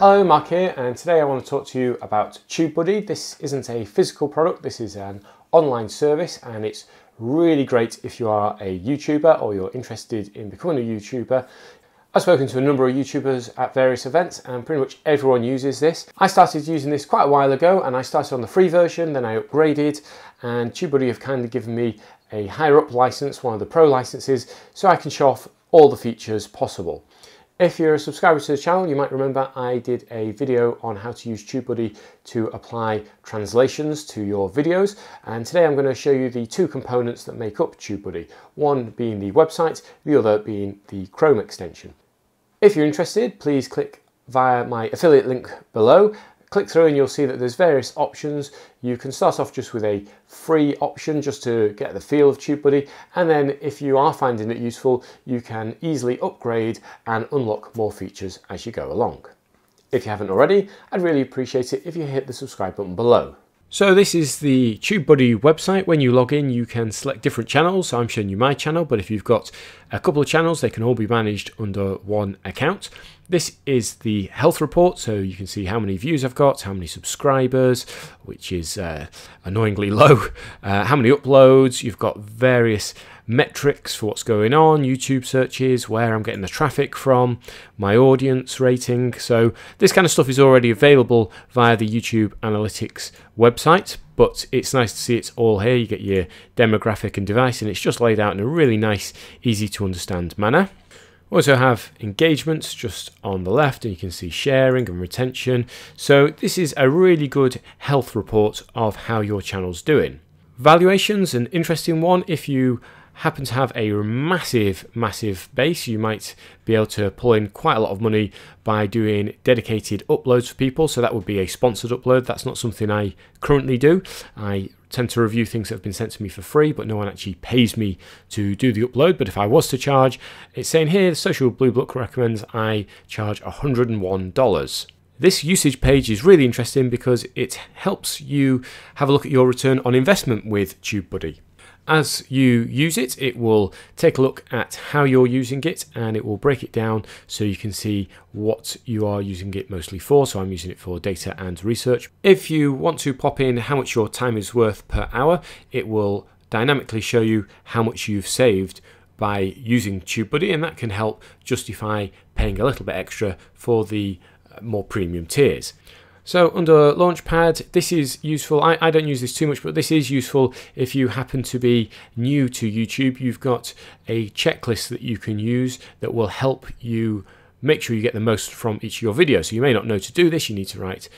Hello, Mark here, and today I want to talk to you about TubeBuddy. This isn't a physical product, this is an online service, and it's really great if you are a YouTuber or you're interested in becoming a YouTuber. I've spoken to a number of YouTubers at various events and pretty much everyone uses this. I started using this quite a while ago and I started on the free version, then I upgraded, and TubeBuddy have kindly given me a higher up license, one of the pro licenses, so I can show off all the features possible. If you're a subscriber to the channel, you might remember I did a video on how to use TubeBuddy to apply translations to your videos, and today I'm going to show you the two components that make up TubeBuddy, one being the website, the other being the Chrome extension. If you're interested, please click via my affiliate link below. Click through and you'll see that there's various options. You can start off just with a free option just to get the feel of TubeBuddy, and then if you are finding it useful, you can easily upgrade and unlock more features as you go along. If you haven't already, I'd really appreciate it if you hit the subscribe button below. So this is the TubeBuddy website. When you log in, you can select different channels. So I'm showing you my channel, but if you've got a couple of channels, they can all be managed under one account. This is the health report, so you can see how many views I've got, how many subscribers, which is annoyingly low, how many uploads. You've got various metrics for what's going on, YouTube searches, where I'm getting the traffic from, my audience rating. So this kind of stuff is already available via the YouTube Analytics website, but it's nice to see it's all here. You get your demographic and device, and it's just laid out in a really nice, easy to understand manner. We also have engagements just on the left, and you can see sharing and retention. So this is a really good health report of how your channel's doing. Valuation's an interesting one. If you happen to have a massive base, you might be able to pull in quite a lot of money by doing dedicated uploads for people. So that would be a sponsored upload. That's not something I currently do. I tend to review things that have been sent to me for free, but no one actually pays me to do the upload. But if I was to charge, it's saying here, the Social Blue Book recommends I charge $101. This usage page is really interesting because it helps you have a look at your return on investment with TubeBuddy. As you use it, it will take a look at how you're using it, and it will break it down so you can see what you are using it mostly for. So I'm using it for data and research. If you want to pop in how much your time is worth per hour, it will dynamically show you how much you've saved by using TubeBuddy, and that can help justify paying a little bit extra for the more premium tiers. So under Launchpad, this is useful. I don't use this too much, but this is useful if you happen to be new to YouTube. You've got a checklist that you can use that will help you make sure you get the most from each of your videos. So you may not know to do this. You need to write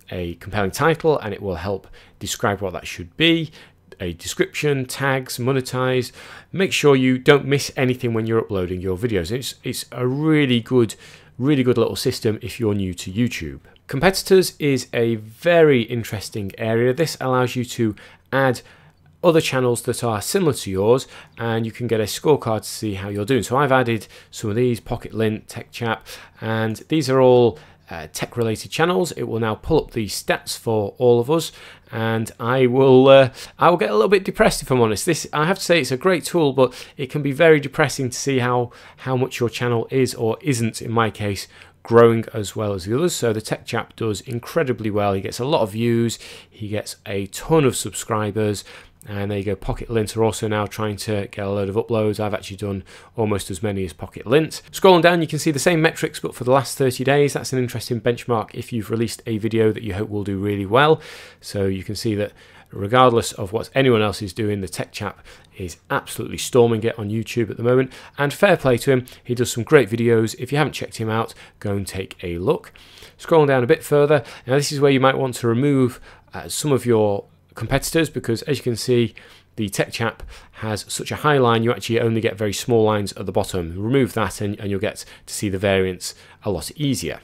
a compelling title, and it will help describe what that should be. A description, tags, monetize. Make sure you don't miss anything when you're uploading your videos. It's a really good little system if you're new to YouTube. Competitors is a very interesting area. This allows you to add other channels that are similar to yours, and you can get a scorecard to see how you're doing. So I've added some of these, Pocket Lint, Tech Chap, and these are all tech related channels. It will now pull up the stats for all of us, and I will get a little bit depressed if I'm honest. This, I have to say, it's a great tool, but it can be very depressing to see how much your channel is or isn't, in my case, growing as well as the others. So the Tech Chap does incredibly well. He gets a lot of views, he gets a ton of subscribers, and there you go. Pocket Lint are also now trying to get a load of uploads. I've actually done almost as many as Pocket Lint. Scrolling down, you can see the same metrics, but for the last 30 days. That's an interesting benchmark if you've released a video that you hope will do really well. So you can see that regardless of what anyone else is doing, the Tech Chap is absolutely storming it on YouTube at the moment, and fair play to him. He does some great videos. If you haven't checked him out, go and take a look. Scrolling down a bit further, now this is where you might want to remove some of your competitors, because as you can see, the Tech Chap has such a high line, you actually only get very small lines at the bottom. Remove that and you'll get to see the variance a lot easier.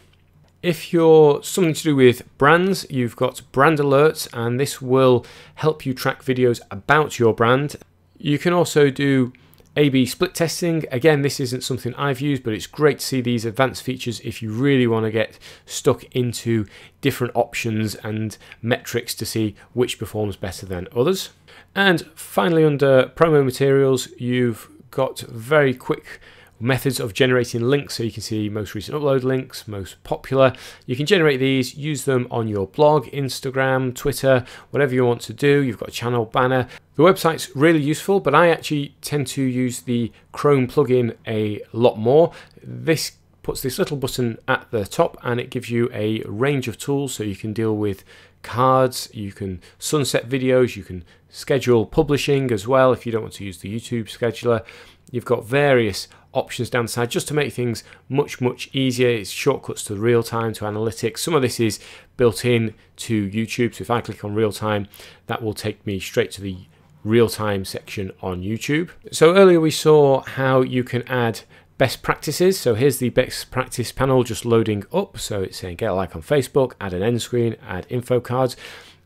If you're something to do with brands, you've got brand alerts, and this will help you track videos about your brand. You can also do A/B split testing. Again, this isn't something I've used, but it's great to see these advanced features if you really want to get stuck into different options and metrics to see which performs better than others. And finally, under promo materials, you've got very quick methods of generating links, so you can see most recent upload links, most popular. You can generate these, use them on your blog, Instagram, Twitter, whatever you want to do. You've got a channel banner. The website's really useful, but I actually tend to use the Chrome plugin a lot more. This puts this little button at the top and it gives you a range of tools, so you can deal with cards, you can sunset videos, you can schedule publishing as well if you don't want to use the YouTube scheduler. You've got various options down the side just to make things much easier. It's shortcuts to real time, to analytics. Some of this is built in to YouTube, so if I click on real time, that will take me straight to the real time section on YouTube. So earlier we saw how you can add best practices. So here's the best practice panel just loading up. So it's saying get a like on Facebook, add an end screen, add info cards.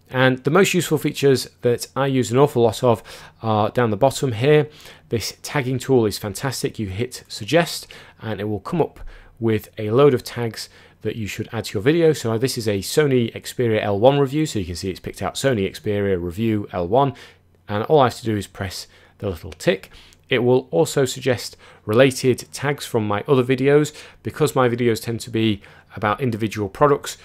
And the most useful features that I use an awful lot of are down the bottom here. This tagging tool is fantastic. You hit suggest and it will come up with a load of tags that you should add to your video. So this is a Sony Xperia L1 review. So you can see it's picked out Sony Xperia review L1. And all I have to do is press the little tick. It will also suggest related tags from my other videos. Because my videos tend to be about individual products,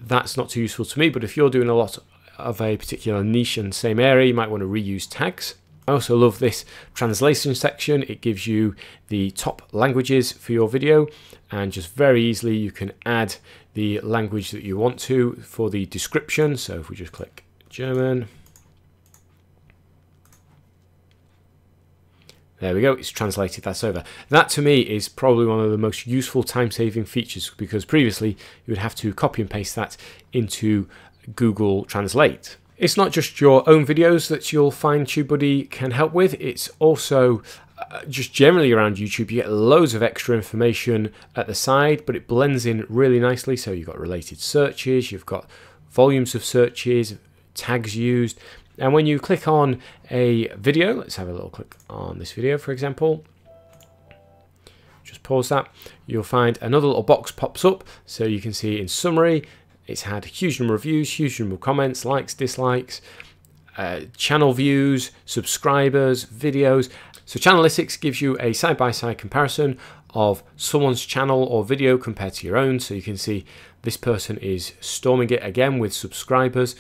that's not too useful to me. But if you're doing a lot of a particular niche and same area, you might want to reuse tags. I also love this translation section. It gives you the top languages for your video, and just very easily you can add the language that you want to for the description. So if we just click German, there we go, it's translated that over. That to me is probably one of the most useful time-saving features, because previously you would have to copy and paste that into Google Translate. It's not just your own videos that you'll find TubeBuddy can help with, it's also just generally around YouTube. You get loads of extra information at the side, but it blends in really nicely. So you've got related searches, you've got volumes of searches, tags used. And when you click on a video, let's have a little click on this video, for example. Just pause that. You'll find another little box pops up. So you can see in summary, it's had a huge number of views, huge number of comments, likes, dislikes, channel views, subscribers, videos. So Channelytics gives you a side-by-side comparison of someone's channel or video compared to your own. So you can see this person is storming it again with subscribers.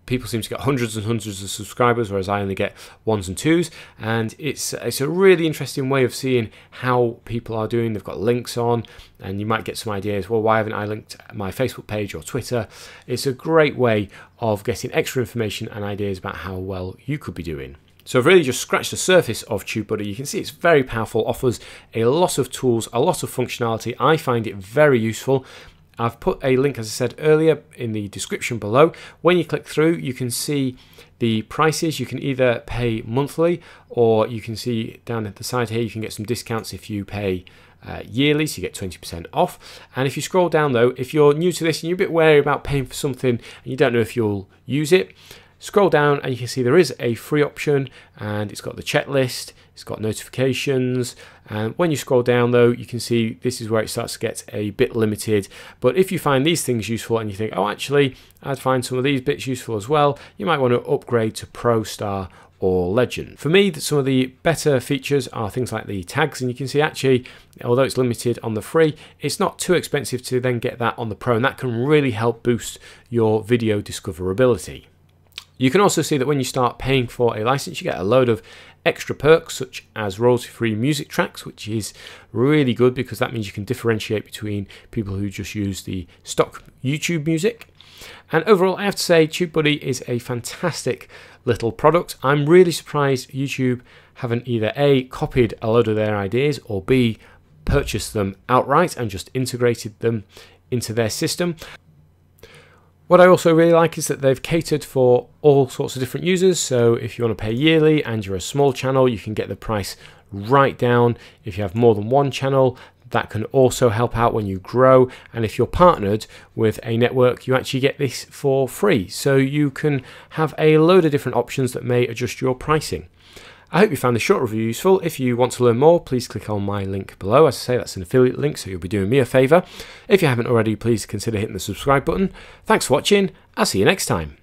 People seem to get hundreds and hundreds of subscribers, whereas I only get ones and twos. And it's a really interesting way of seeing how people are doing. They've got links on, and you might get some ideas. Well, why haven't I linked my Facebook page or Twitter? It's a great way of getting extra information and ideas about how well you could be doing. So I've really just scratched the surface of TubeBuddy. You can see it's very powerful, offers a lot of tools, a lot of functionality. I find it very useful. I've put a link, as I said earlier, in the description below. When you click through, you can see the prices. You can either pay monthly, or you can see down at the side here, you can get some discounts if you pay yearly, so you get 20% off. And if you scroll down though, if you're new to this and you're a bit wary about paying for something and you don't know if you'll use it, scroll down and you can see there is a free option, and it's got the checklist, it's got notifications. And when you scroll down though, you can see this is where it starts to get a bit limited. But if you find these things useful and you think, oh, actually, I'd find some of these bits useful as well, you might want to upgrade to Pro, Star, or Legend. For me, some of the better features are things like the tags, and you can see actually, although it's limited on the free, it's not too expensive to then get that on the Pro, and that can really help boost your video discoverability. You can also see that when you start paying for a license, you get a load of extra perks, such as royalty-free music tracks, which is really good because that means you can differentiate between people who just use the stock YouTube music. And overall, I have to say, TubeBuddy is a fantastic little product. I'm really surprised YouTube haven't either A, copied a load of their ideas, or B, purchased them outright and just integrated them into their system. What I also really like is that they've catered for all sorts of different users. So if you want to pay yearly and you're a small channel, you can get the price right down. If you have more than one channel, that can also help out when you grow. And if you're partnered with a network, you actually get this for free. So you can have a load of different options that may adjust your pricing. I hope you found this short review useful. If you want to learn more, please click on my link below. As I say, that's an affiliate link, so you'll be doing me a favour. If you haven't already, please consider hitting the subscribe button. Thanks for watching. I'll see you next time.